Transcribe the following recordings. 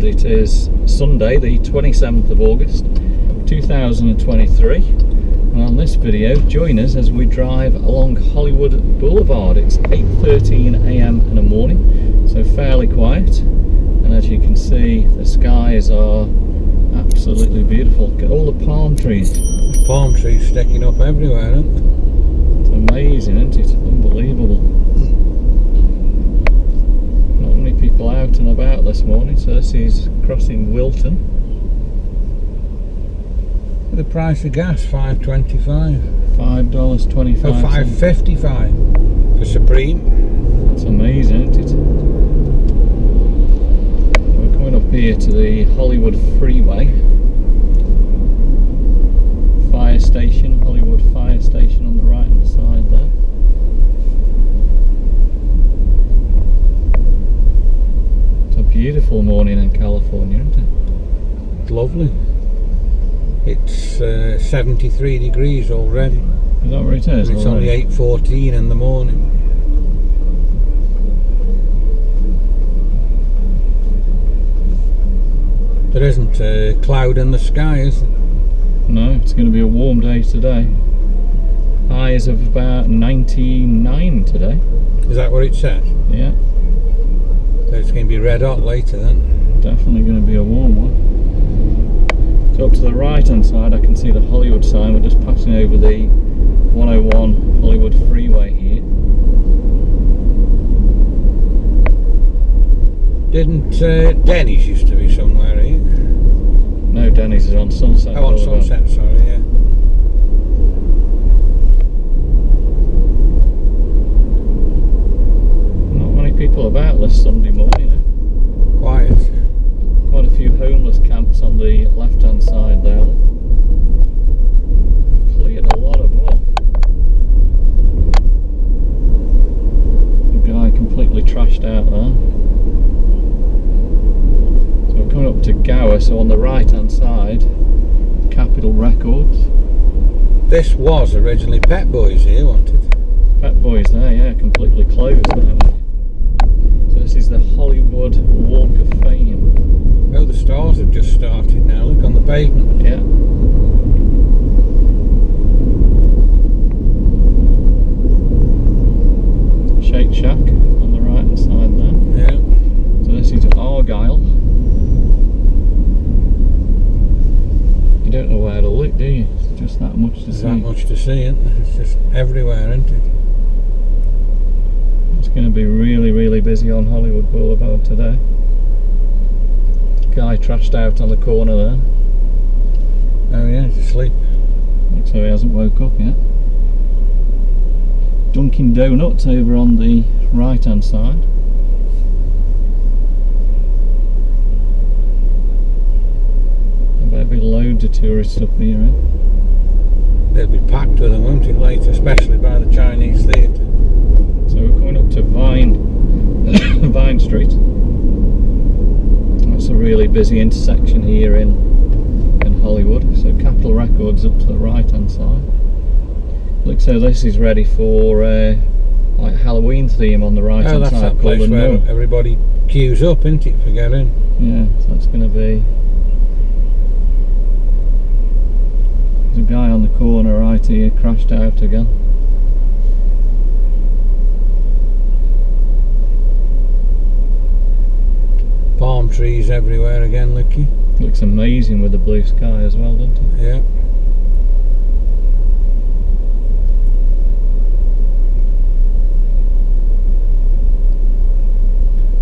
and it is Sunday the 27th of August 2023, and on this video join us as we drive along Hollywood Boulevard. It's 8:13 AM in the morning, so fairly quiet, and as you can see the skies are absolutely beautiful. Look at all the palm trees. There's palm trees sticking up everywhere, aren't there? It's amazing, isn't it? Unbelievable. Not many people out and about this morning, so this is crossing Wilton. The price of gas, $5.25. $5.25. Oh, $5.55 for Supreme. That's amazing, isn't it? We're coming up here to the Hollywood Freeway. Fire station, Hollywood Fire Station on the right hand side there. It's a beautiful morning in California, isn't it? It's lovely. It's 73 degrees already. Is that where it is? It's only 8:14 in the morning. There isn't a cloud in the sky, is there? No, it's going to be a warm day today. Highs of about 99 today. Is that what it says? Yeah. So it's going to be red hot later then. Definitely going to be a warm one. So up to the right hand side I can see the Hollywood sign. We're just passing over the 101 Hollywood Freeway here. Didn't Denny's used to be somewhere here? No, Denny's is on Sunset. Oh, on Boulevard. Sunset, sorry, yeah. Not many people about this Sunday morning, eh? Quiet. Quite a few homeless camps on the left hand side there. Cleared a lot of them off. The guy completely trashed out there. So we're coming up to Gower, so on the right hand side, Capitol Records. This was originally Pet Boys here, wasn't it? Pet Boys there, yeah, completely closed there. So this is the Hollywood Walk of Fame. Oh, the stars have just started now, look on the pavement. Yeah. Shake Shack on the right hand side there. Yeah. So this is Argyle. You don't know where to look, do you? It's just that much to There's see. that much to see, isn't there? It's just everywhere, isn't it? It's going to be really, really busy on Hollywood Boulevard today. Guy trashed out on the corner there. Oh yeah, he's asleep. Looks like he hasn't woke up yet. Dunkin' Donuts over on the right hand side. There'll be loads of tourists up here, eh? They'll be packed with them, won't it, later, especially by the Chinese theatre. So we're coming up to Vine Street. That's a really busy intersection here in Hollywood. So Capitol Records up to the right hand side. Looks so this is ready for like Halloween theme on the right hand side. Oh, that's that place where everybody queues up, isn't it, for getting? Yeah, so that's going to be. There's a guy on the corner right here crashed out again. Palm trees everywhere again, looky. Looks amazing with the blue sky as well, doesn't it? Yeah.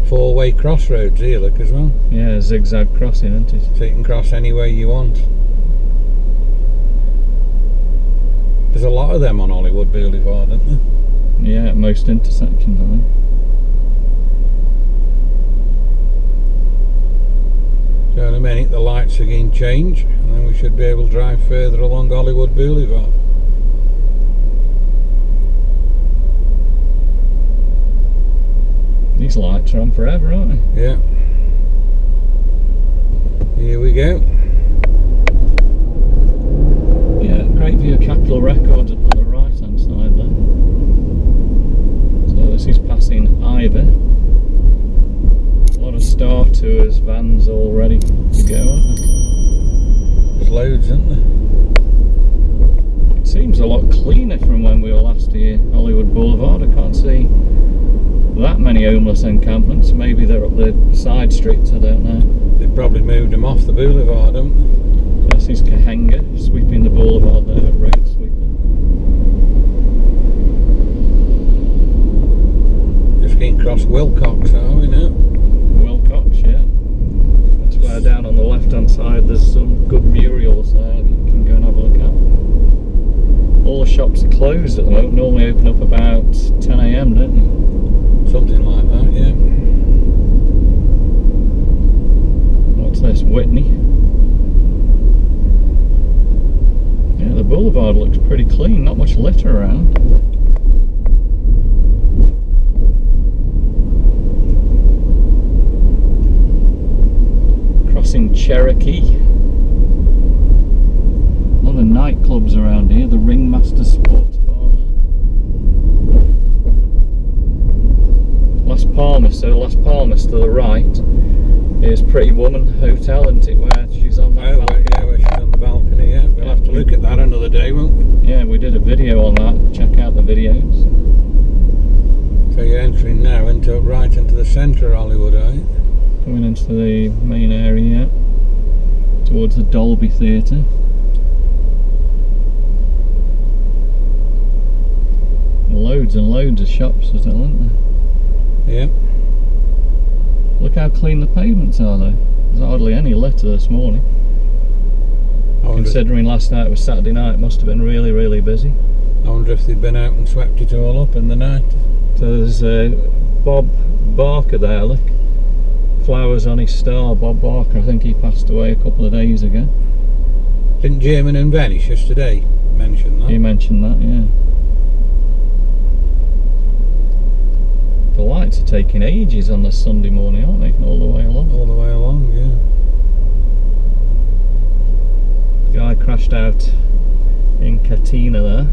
Four-way crossroads here, look, as well. Yeah, zigzag crossing, isn't it? So you can cross any way you want. There's a lot of them on Hollywood Boulevard, isn't there? Yeah, at most intersections, I think. So in a minute the lights are going to change, and then we should be able to drive further along Hollywood Boulevard. These lights are on forever, aren't they? Yeah. Here we go. Yeah, great view of Capitol Records up on the right hand side there. So this is passing Ivy. A lot of Star Tours vans all ready to go, aren't there? There's loads, isn't there? It seems a lot cleaner from when we were last here, Hollywood Boulevard. I can't see that many homeless encampments. Maybe they're up the side streets, I don't know. They probably moved them off the boulevard, haven't they? This is Kahenga, sweeping the boulevard there, road sweeping. Just getting across Wilcox, are we now? Wilcox, yeah. That's where down on the left hand side there's some good murals there that you can go and have a look at. All the shops are closed at the moment, normally open up about 10 AM, don't they? Something like that, yeah. What's this, Whitney? Yeah, the boulevard looks pretty clean, not much litter around. Crossing Cherokee. A lot of nightclubs around here, the Ringmaster Sports Bar. Las Palmas to the right is Pretty Woman Hotel, isn't it, where she's on that balcony? Yeah, where she's on the balcony, yeah. We'll have to look at that another day, won't we? Yeah, we did a video on that, check out the videos. So you're entering now right into the centre of Hollywood, are you? Coming into the main area, towards the Dolby Theatre. Loads and loads of shops, isn't there? Yeah. Look how clean the pavements are though. There's hardly any litter this morning. Considering last night was Saturday night, it must have been really, really busy. I wonder if they'd been out and swept it all up in the night. So there's Bob Barker there, look. Flowers on his star, Bob Barker. I think he passed away a couple of days ago. Didn't Jamin and Venice yesterday mention that? He mentioned that, yeah. The lights are taking ages on this Sunday morning, aren't they? All the way along. All the way along, yeah. The guy crashed out in Katina there.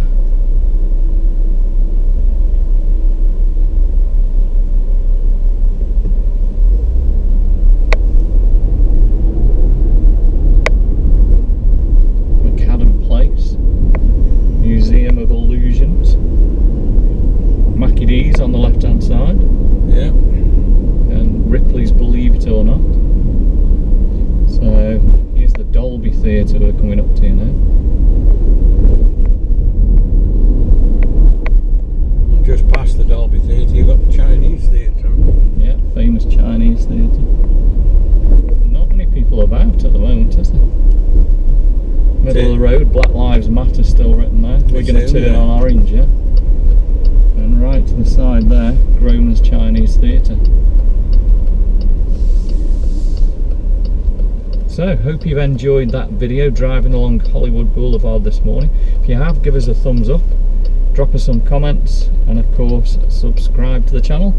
Macadam Place, Museum of Illusions. Mackie D's on the left hand side. Yeah. And Ripley's Believe It or Not. So here's the Dolby Theatre we're coming up to now. And just past the Dolby Theatre you've got the Chinese Theatre. Yeah, famous Chinese theatre. Not many people about at the moment, is there? Middle of the road, Black Lives Matter still written there. We're going to turn on orange, yeah? And right to the side there, Gromer's Chinese Theatre. So, hope you've enjoyed that video driving along Hollywood Boulevard this morning. If you have, give us a thumbs up, drop us some comments, and of course subscribe to the channel.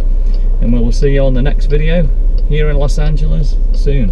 And we will see you on the next video here in Los Angeles soon.